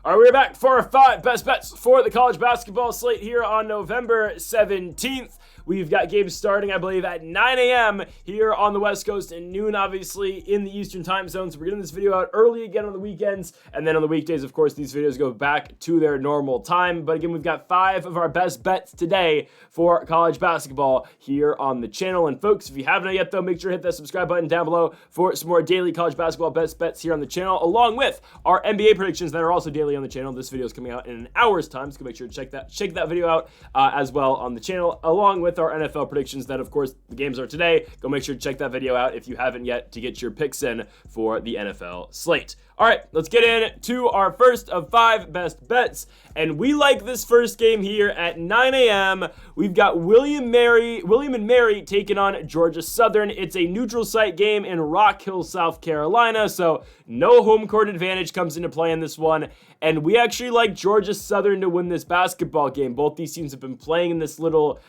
All right, we're back for our 5 best bets for the college basketball slate here on November 17th. We've got games starting, I believe, at 9 a.m. here on the West Coast and noon, obviously, in the Eastern time zone. So we're getting this video out early again on the weekends. And then on the weekdays, of course, these videos go back to their normal time. But again, we've got 5 of our best bets today for college basketball here on the channel. And folks, if you haven't yet, though, make sure to hit that subscribe button down below for some more daily college basketball best bets here on the channel, along with our NBA predictions that are also daily on the channel. This video is coming out in an hour's time, so make sure to check that video out as well on the channel, along with our NFL predictions that, of course, the games are today. Go make sure to check that video out if you haven't yet to get your picks in for the NFL slate. All right, let's get into our first of 5 best bets, and we like this first game here at 9 a.m. We've got William and Mary taking on Georgia Southern. It's a neutral site game in Rock Hill, South Carolina, so no home court advantage comes into play in this one, and we actually like Georgia Southern to win this basketball game. Both these teams have been playing in this little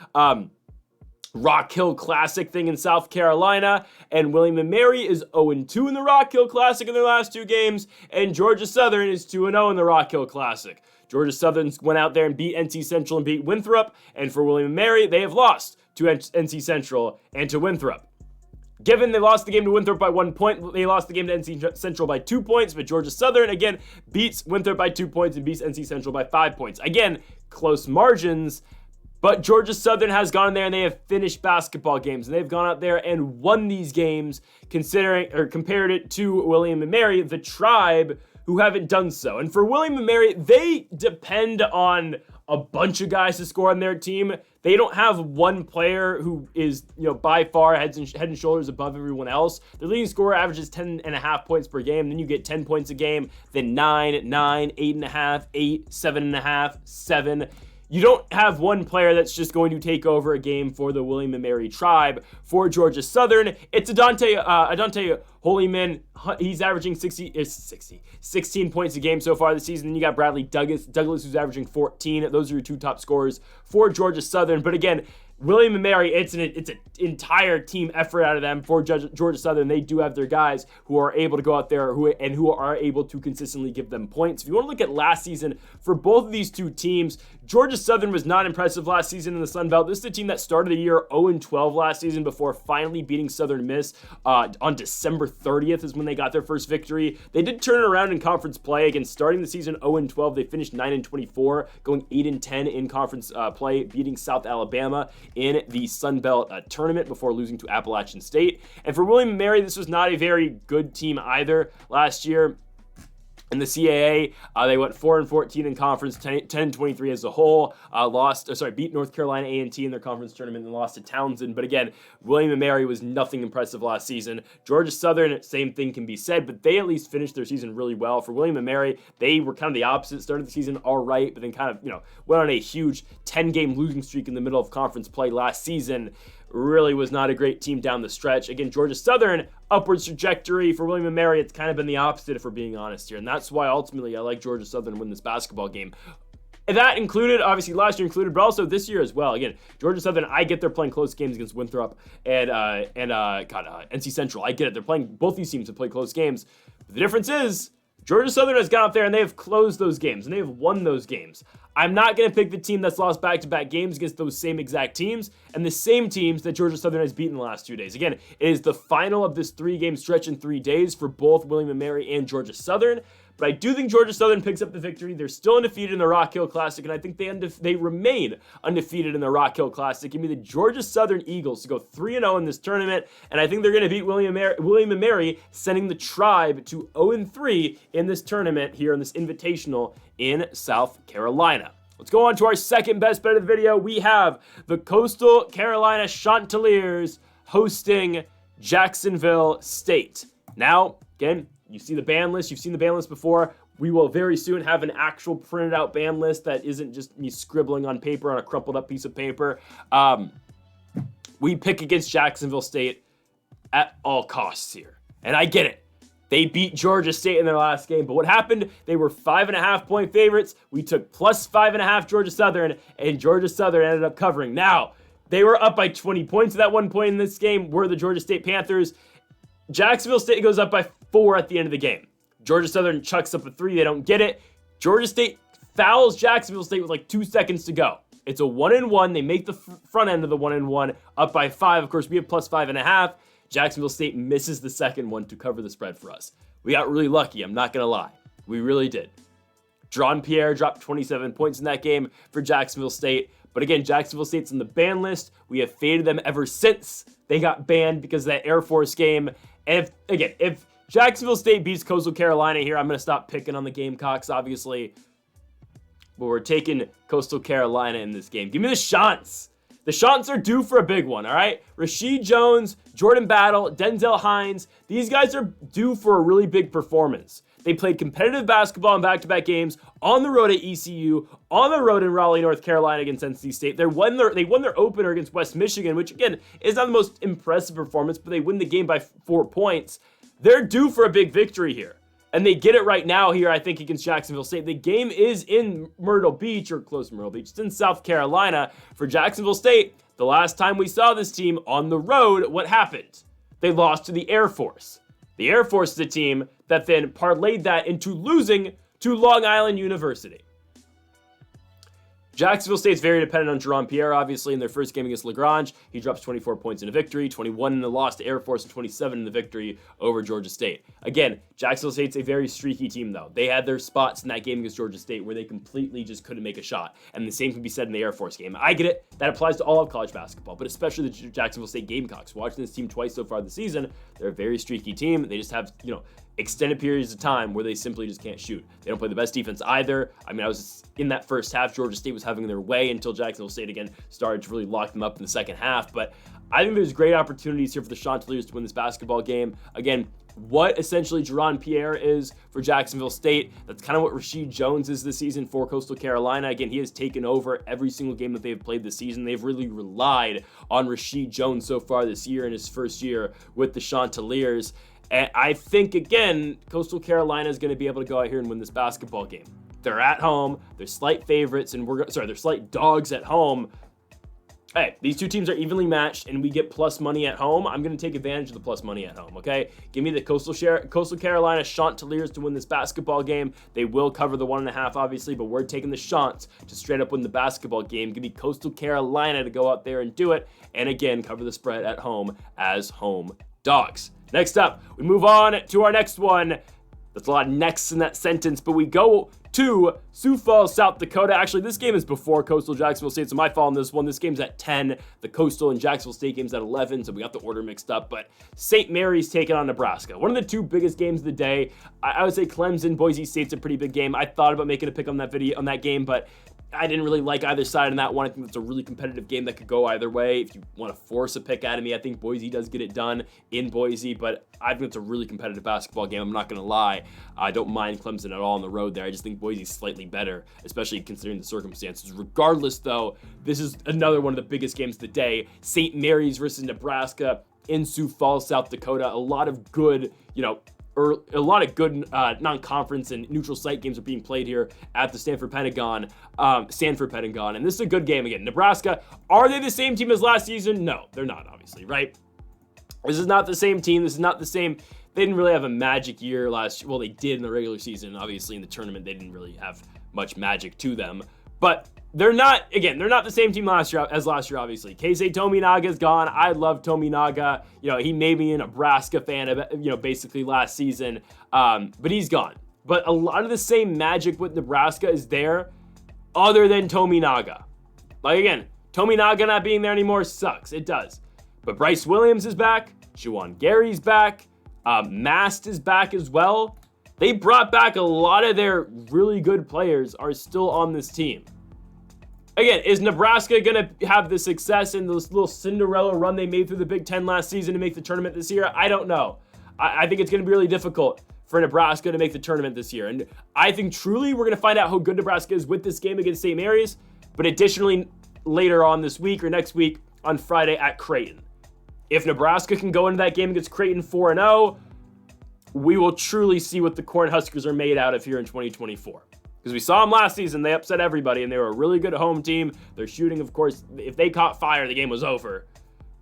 Rock Hill Classic thing in South Carolina, and William and Mary is 0-2 in the Rock Hill Classic in their last 2 games, and Georgia Southern is 2-0 in the Rock Hill Classic. Georgia Southern went out there and beat NC Central and beat Winthrop, and for William and Mary, they have lost to NC Central and to Winthrop. Given they lost the game to Winthrop by 1 point, they lost the game to NC Central by 2 points, but Georgia Southern, again, beats Winthrop by 2 points and beats NC Central by 5 points. Again, close margins, but Georgia Southern has gone in there and they have finished basketball games, and they've gone out there and won these games, compared it to William and Mary, the Tribe, who haven't done so. And for William and Mary, they depend on a bunch of guys to score on their team. They don't have one player who is, by far head and shoulders above everyone else. Their leading scorer averages 10.5 points per game. Then you get 10 points a game, then 9, 8.5, 8, 7.5, 7. You don't have one player that's just going to take over a game for the William and Mary Tribe. For Georgia Southern, it's Adante Holyman. He's averaging 16 points a game so far this season. Then you got Bradley Douglas, who's averaging 14. Those are your 2 top scorers for Georgia Southern. But again, William and Mary, it's an entire team effort out of them. For Georgia Southern, they do have their guys who are able to go out there who are able to consistently give them points. If you want to look at last season for both of these 2 teams, Georgia Southern was not impressive last season in the Sun Belt. This is a team that started the year 0-12 last season before finally beating Southern Miss on December 30th is when they got their first victory. They did turn it around in conference play. Again, starting the season 0-12, they finished 9-24, going 8-10 in conference play, beating South Alabama in the Sun Belt tournament before losing to Appalachian State. And for William and Mary, this was not a very good team either last year. In the CAA, they went 4-14 in conference, 10-23 as a whole. Beat North Carolina A&T in their conference tournament and lost to Townsend. But again, William and Mary was nothing impressive last season. Georgia Southern, same thing can be said, but they at least finished their season really well. For William and Mary, they were kind of the opposite. Started the season all right, but then kind of, went on a huge 10-game losing streak in the middle of conference play last season. Really was not a great team down the stretch. Again, Georgia Southern, upwards trajectory. For William and Mary, it's kind of been the opposite, if we're being honest here. And that's why ultimately I like Georgia Southern to win this basketball game. And that included, obviously last year included, but also this year as well. Again, Georgia Southern, I get they're playing close games against Winthrop and NC Central. I get it. They're playing, both these teams have played close games. But the difference is, Georgia Southern has gone out there and they have closed those games and they have won those games. I'm not going to pick the team that's lost back-to-back games against those same exact teams and the same teams that Georgia Southern has beaten the last 2 days. Again, it is the final of this 3-game stretch in 3 days for both William and Mary and Georgia Southern. But I do think Georgia Southern picks up the victory. They're still undefeated in the Rock Hill Classic, and I think they remain undefeated in the Rock Hill Classic. Give me the Georgia Southern Eagles to go 3-0 in this tournament, and I think they're going to beat William and Mary, sending the Tribe to 0-3 in this tournament here in this Invitational in South Carolina. Let's go on to our second best bet of the video. We have the Coastal Carolina Chanticleers hosting Jacksonville State. Now, again, you see the ban list. You've seen the ban list before. We will very soon have an actual printed out ban list that isn't just me scribbling on paper on a crumpled up piece of paper. We pick against Jacksonville State at all costs here. And I get it. They beat Georgia State in their last game. But what happened? They were 5.5 point favorites. We took plus 5.5 Georgia Southern, and Georgia Southern ended up covering. Now, they were up by 20 points at that one point in this game, were the Georgia State Panthers. Jacksonville State goes up by 4 at the end of the game. Georgia Southern chucks up a 3. They don't get it. Georgia State fouls Jacksonville State with like 2 seconds to go. It's a 1-and-1. They make the front end of the 1-and-1 up by 5. Of course, we have plus 5.5. Jacksonville State misses the second one to cover the spread for us. We got really lucky. I'm not going to lie. We really did. Jean Pierre dropped 27 points in that game for Jacksonville State. But again, Jacksonville State's on the ban list. We have faded them ever since they got banned because of that Air Force game. And if Jacksonville State beats Coastal Carolina here, I'm going to stop picking on the Gamecocks, obviously. But we're taking Coastal Carolina in this game. Give me the Shants. The Shants are due for a big one, all right? Rashid Jones, Jordan Battle, Denzel Hines. These guys are due for a really big performance. They played competitive basketball in back-to-back games on the road at ECU, on the road in Raleigh, North Carolina against NC State. They won their opener against West Michigan, which again is not the most impressive performance, but they win the game by 4 points. They're due for a big victory here. And they get it right now here, I think, against Jacksonville State. The game is in Myrtle Beach, or close to Myrtle Beach. It's in South Carolina. For Jacksonville State, the last time we saw this team on the road, what happened? They lost to the Air Force. The Air Force is a team that then parlayed that into losing to Long Island University. Jacksonville State's very dependent on Jean Pierre, obviously, in their first game against LaGrange. He drops 24 points in a victory, 21 in the loss to Air Force, and 27 in the victory over Georgia State. Again, Jacksonville State's a very streaky team, though. They had their spots in that game against Georgia State where they completely just couldn't make a shot. And the same can be said in the Air Force game. I get it. That applies to all of college basketball, but especially the Jacksonville State Gamecocks. Watching this team twice so far this season, they're a very streaky team. They just have, extended periods of time where they simply just can't shoot. They don't play the best defense either. I mean, I was in that first half, Georgia State was having their way until Jacksonville State again started to really lock them up in the second half. But I think there's great opportunities here for the Chanticleers to win this basketball game. Again, what essentially Jean Pierre is for Jacksonville State, that's kind of what Rashid Jones is this season for Coastal Carolina. Again, he has taken over every single game that they've played this season. They've really relied on Rashid Jones so far this year in his first year with the Chanticleers. And I think, again, Coastal Carolina is going to be able to go out here and win this basketball game. They're at home. They're slight favorites, and they're slight dogs at home. Hey, these two teams are evenly matched, and we get plus money at home. I'm going to take advantage of the plus money at home, okay? Give me the Coastal Carolina Chanticleers to win this basketball game. They will cover the 1.5, obviously, but we're taking the Chants to straight up win the basketball game. Give me Coastal Carolina to go out there and do it, and again, cover the spread at home as home dogs. Next up, we move on to our next one. That's a lot of next in that sentence, but we go to Sioux Falls, South Dakota. Actually, this game is before Coastal Jacksonville State, so my fault on this one. This game's at 10. The Coastal and Jacksonville State game's at 11, so we got the order mixed up. But St. Mary's taking on Nebraska. One of the two biggest games of the day. I would say Clemson, Boise State's a pretty big game. I thought about making a pick on that game, but I didn't really like either side in that one. I think that's a really competitive game that could go either way. If you want to force a pick out of me, I think Boise does get it done in Boise, but I think it's a really competitive basketball game. I'm not going to lie. I don't mind Clemson at all on the road there. I just think Boise's slightly better, especially considering the circumstances. Regardless, though, this is another one of the biggest games of the day. St. Mary's versus Nebraska in Sioux Falls, South Dakota. A lot of good, non-conference and neutral site games are being played here at the Sanford Pentagon. And this is a good game again. Nebraska, are they the same team as last season? No, they're not, obviously, right? This is not the same team. This is not the same. They didn't really have a magic year last year. Well, they did in the regular season. Obviously, in the tournament, they didn't really have much magic to them. But they're not the same team as last year, obviously. Keisei Tominaga's gone. I love Tominaga. He made me a Nebraska fan, basically last season. But he's gone. But a lot of the same magic with Nebraska is there, other than Tominaga. Like, again, Tominaga not being there anymore sucks. It does. But Bryce Williams is back. Juwan Gary's back. Mast is back as well. They brought back a lot of their really good players are still on this team. Again, is Nebraska going to have the success in this little Cinderella run they made through the Big Ten last season to make the tournament this year? I don't know. I think it's going to be really difficult for Nebraska to make the tournament this year. And I think truly we're going to find out how good Nebraska is with this game against St. Mary's, but additionally later on this week or next week on Friday at Creighton. If Nebraska can go into that game against Creighton 4-0, we will truly see what the Cornhuskers are made out of here in 2024. Because we saw them last season, they upset everybody, and they were a really good home team. Their shooting, of course, if they caught fire, the game was over.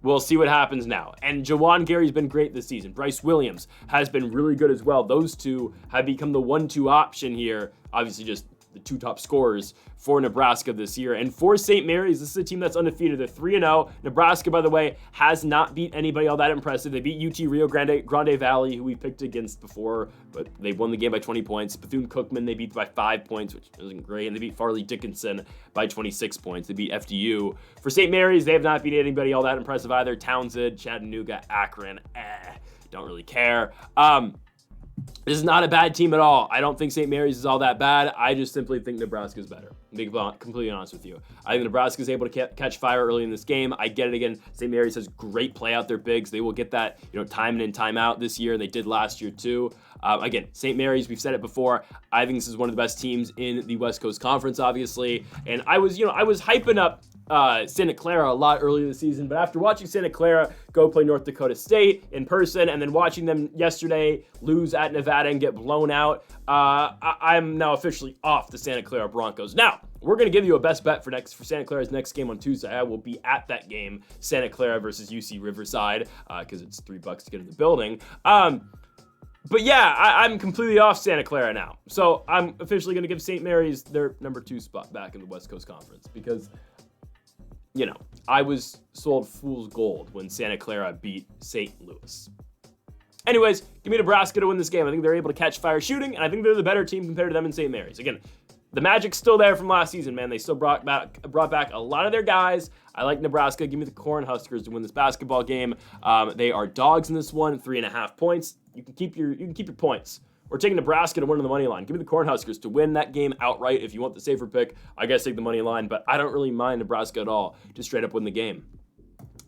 We'll see what happens now. And Jawan Gary's been great this season. Bryce Williams has been really good as well. Those two have become the 1-2 option here. Obviously, just the two top scorers for Nebraska this year. And for St. Mary's, this is a team that's undefeated. They're 3-0. Nebraska, by the way, has not beat anybody all that impressive. They beat UT Rio Grande Valley, who we picked against before, but they won the game by 20 points. Bethune-Cookman, they beat by 5 points, which isn't great. And they beat Farley Dickinson by 26 points. They beat FDU. For St. Mary's, they have not beat anybody all that impressive either. Townsend, Chattanooga, Akron, don't really care. This is not a bad team at all. I don't think St. Mary's is all that bad. I just simply think Nebraska is better. To be completely honest with you. I think Nebraska is able to catch fire early in this game. I get it again. St. Mary's has great play out their bigs. They will get that, time in and time out this year, and they did last year too. Again, St. Mary's, we've said it before. I think this is one of the best teams in the West Coast Conference, obviously. And I was hyping up Santa Clara a lot earlier this season, but after watching Santa Clara go play North Dakota State in person and then watching them yesterday lose at Nevada and get blown out, I'm now officially off the Santa Clara Broncos. Now, we're going to give you a best bet for Santa Clara's next game on Tuesday. I will be at that game, Santa Clara versus UC Riverside, because it's $3 to get in the building. But yeah, I'm completely off Santa Clara now. So I'm officially going to give St. Mary's their number 2 spot back in the West Coast Conference because I was sold fool's gold when Santa Clara beat St. Louis. Anyways, give me Nebraska to win this game. I think they're able to catch fire shooting, and I think they're the better team compared to them in St. Mary's. Again, the magic's still there from last season, man. They still brought back a lot of their guys. I like Nebraska. Give me the Cornhuskers to win this basketball game. They are dogs in this one, 3.5 points. You can keep your points. We're taking Nebraska to win on the money line. Give me the Cornhuskers to win that game outright. If you want the safer pick, I guess take the money line, but I don't really mind Nebraska at all to straight up win the game.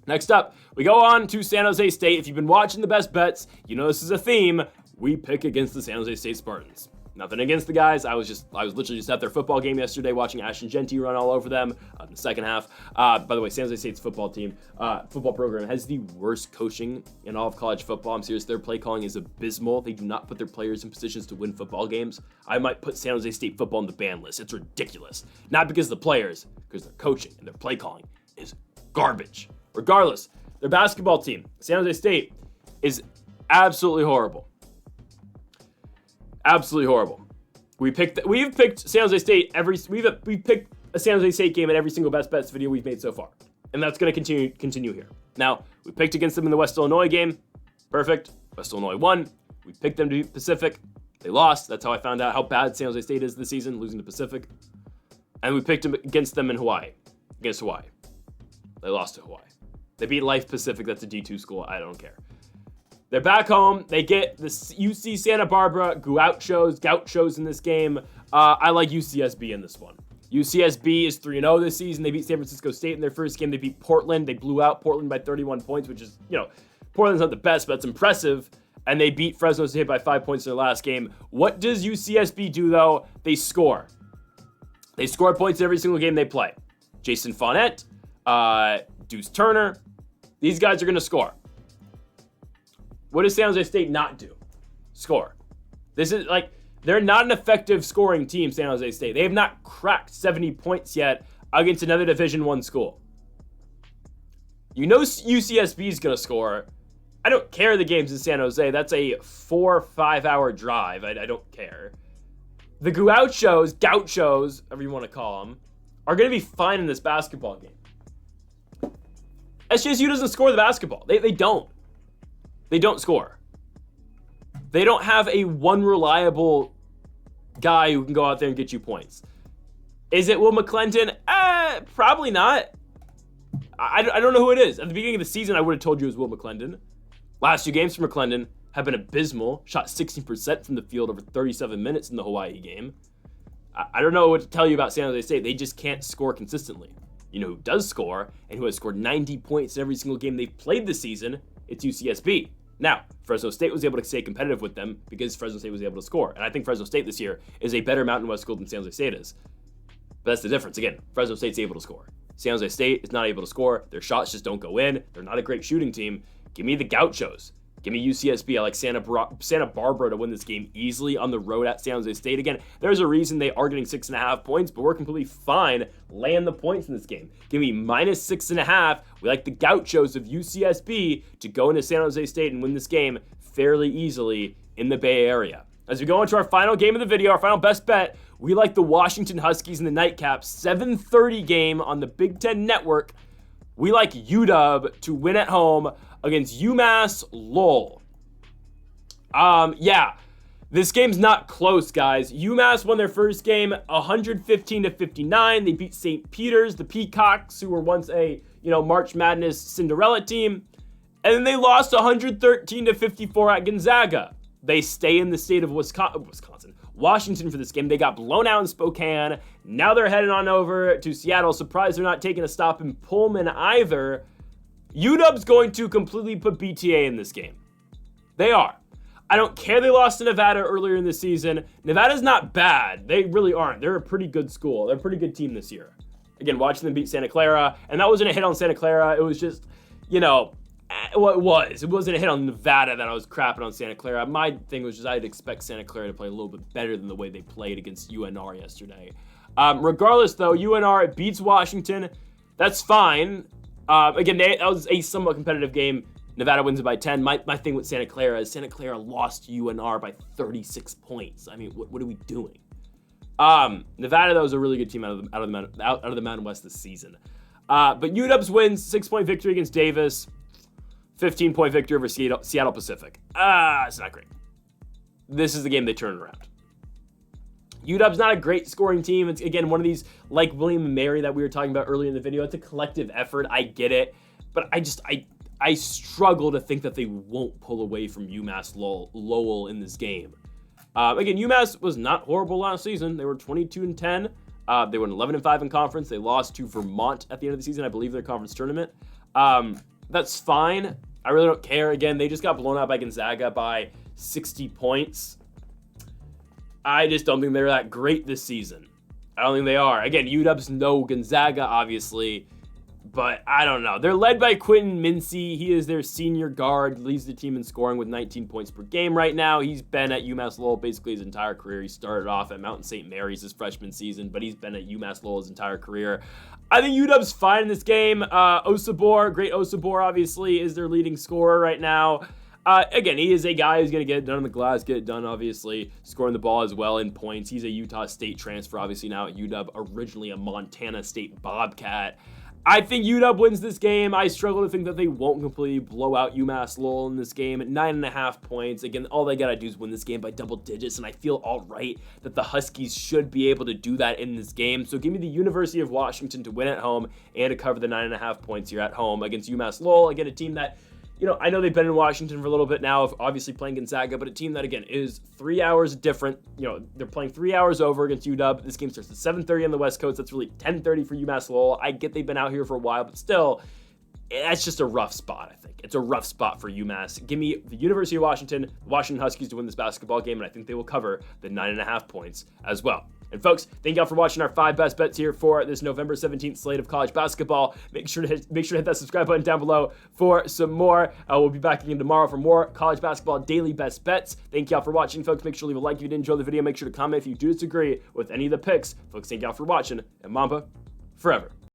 Next up, we go on to San Jose State. If you've been watching the best bets, you know this is a theme. We pick against the San Jose State Spartans. Nothing against the guys. I was literally just at their football game yesterday watching Ashton Genty run all over them in the second half. By the way, San Jose State's football program has the worst coaching in all of college football. I'm serious. Their play calling is abysmal. They do not put their players in positions to win football games. I might put San Jose State football on the ban list. It's ridiculous. Not because of the players, because their coaching and their play calling is garbage. Regardless, their basketball team, San Jose State, is absolutely horrible. Absolutely horrible. We've picked San Jose State we've picked a San Jose State game at every single best bets video we've made so far, and that's going to continue here. Now we picked against them in the West Illinois game. Perfect. West Illinois won. We picked them to beat Pacific. They lost. That's how I found out how bad San Jose State is this season, losing to Pacific. And we picked them against them in Hawaii. Against Hawaii. They lost to Hawaii. They beat Life Pacific. That's a D2 school. I don't care. They're back home. They get the UC Santa Barbara Gauchos in this game. I like UCSB in this one. UCSB is 3-0 this season. They beat San Francisco State in their first game. They beat Portland. They blew out Portland by 31 points, which is, Portland's not the best, but it's impressive. And they beat Fresno State by 5 points in their last game. What does UCSB do, though? They score. They score points in every single game they play. Jason Fournette, Deuce Turner. These guys are going to score. What does San Jose State not do? Score. This is they're not an effective scoring team, San Jose State. They have not cracked 70 points yet against another Division I school. UCSB is going to score. I don't care the game's in San Jose. That's a 4 or 5 hour drive. I don't care. The Gauchos, whatever you want to call them, are going to be fine in this basketball game. SJSU doesn't score the basketball. They don't. They don't score. They don't have a one reliable guy who can go out there and get you points. Is it Will McClendon? Probably not. I don't know who it is. At the beginning of the season, I would have told you it was Will McClendon. Last 2 games for McClendon have been abysmal. Shot 16% from the field over 37 minutes in the Hawaii game. I don't know what to tell you about San Jose State. They just can't score consistently. You know who does score and who has scored 90 points in every single game they've played this season? It's UCSB. Now, Fresno State was able to stay competitive with them because Fresno State was able to score. And I think Fresno State this year is a better Mountain West school than San Jose State is. But that's the difference. Again, Fresno State's able to score. San Jose State is not able to score. Their shots just don't go in. They're not a great shooting team. Give me the Gauchos. Give me UCSB. I like Santa Barbara to win this game easily on the road at San Jose State. Again, there's a reason they are getting 6.5 points, but we're completely fine laying the points in this game. Give me minus 6.5. We like the Gauchos of UCSB to go into San Jose State and win this game fairly easily in the Bay Area. As we go into our final game of the video, our final best bet, we like the Washington Huskies in the nightcap, 7:30 game on the Big Ten Network. We like UW to win at home against UMass Lowell. Yeah, this game's not close, guys. UMass won their first game 115-59. They beat St. Peter's, the Peacocks, who were once a March Madness Cinderella team, and then they lost 113-54 at Gonzaga. They stay in the state of Washington for this game. They got blown out in Spokane. Now they're heading on over to Seattle. Surprised they're not taking a stop in Pullman either. UW's going to completely put BTA in this game. They are. I don't care they lost to Nevada earlier in the season. Nevada's not bad. They really aren't. They're a pretty good school. They're a pretty good team this year. Again, watching them beat Santa Clara. And that wasn't a hit on Santa Clara. It was just, well, it was. It wasn't a hit on Nevada that I was crapping on Santa Clara. My thing was just I'd expect Santa Clara to play a little bit better than the way they played against UNR yesterday. Regardless, though, UNR beats Washington. That's fine. Again, that was a somewhat competitive game. Nevada wins it by 10. My thing with Santa Clara is Santa Clara lost to UNR by 36 points. I mean, what are we doing? Nevada, though, is a really good team out of the Mountain West this season. But UW's wins, 6-point victory against Davis. 15-point victory over Seattle Pacific. It's not great. This is the game they turned around. UW's not a great scoring team. It's, again, one of these, like William and Mary that we were talking about earlier in the video. It's a collective effort. I get it. But I struggle to think that they won't pull away from UMass Lowell in this game. Again, UMass was not horrible last season. They were 22-10. They went 11-5 in conference. They lost to Vermont at the end of the season, I believe, their conference tournament. That's fine. I really don't care. Again, they just got blown out by Gonzaga by 60 points. I just don't think they're that great this season. I don't think they are. Again, UW's no Gonzaga, obviously, but I don't know. They're led by Quentin Mincy. He is their senior guard, leads the team in scoring with 19 points per game right now. He's been at UMass Lowell basically his entire career. He started off at Mountain St. Mary's his freshman season, but he's been at UMass Lowell his entire career. I think UW's fine in this game. Osabor, great Osabor, obviously, is their leading scorer right now. Again, he is a guy who's going to get it done on the glass, get it done, obviously, scoring the ball as well in points. He's a Utah State transfer, obviously now at UW, originally a Montana State Bobcat. I think UW wins this game. I struggle to think that they won't completely blow out UMass Lowell in this game at 9.5 points. Again, all they got to do is win this game by double digits, and I feel all right that the Huskies should be able to do that in this game. So give me the University of Washington to win at home and to cover the 9.5 points here at home against UMass Lowell. Again, a team that, I know they've been in Washington for a little bit now, obviously playing Gonzaga, but a team that, again, is 3 hours different. They're playing 3 hours over against UW. This game starts at 7:30 on the West Coast. That's really 10:30 for UMass Lowell. I get they've been out here for a while, but still, that's just a rough spot, I think. It's a rough spot for UMass. Give me the University of Washington, the Washington Huskies to win this basketball game, and I think they will cover the 9.5 points as well. And folks, thank y'all for watching our 5 best bets here for this November 17th slate of college basketball. Make sure to hit that subscribe button down below for some more. We'll be back again tomorrow for more college basketball daily best bets. Thank y'all for watching, folks. Make sure to leave a like if you did enjoy the video. Make sure to comment if you do disagree with any of the picks. Folks, thank y'all for watching, and Mamba forever.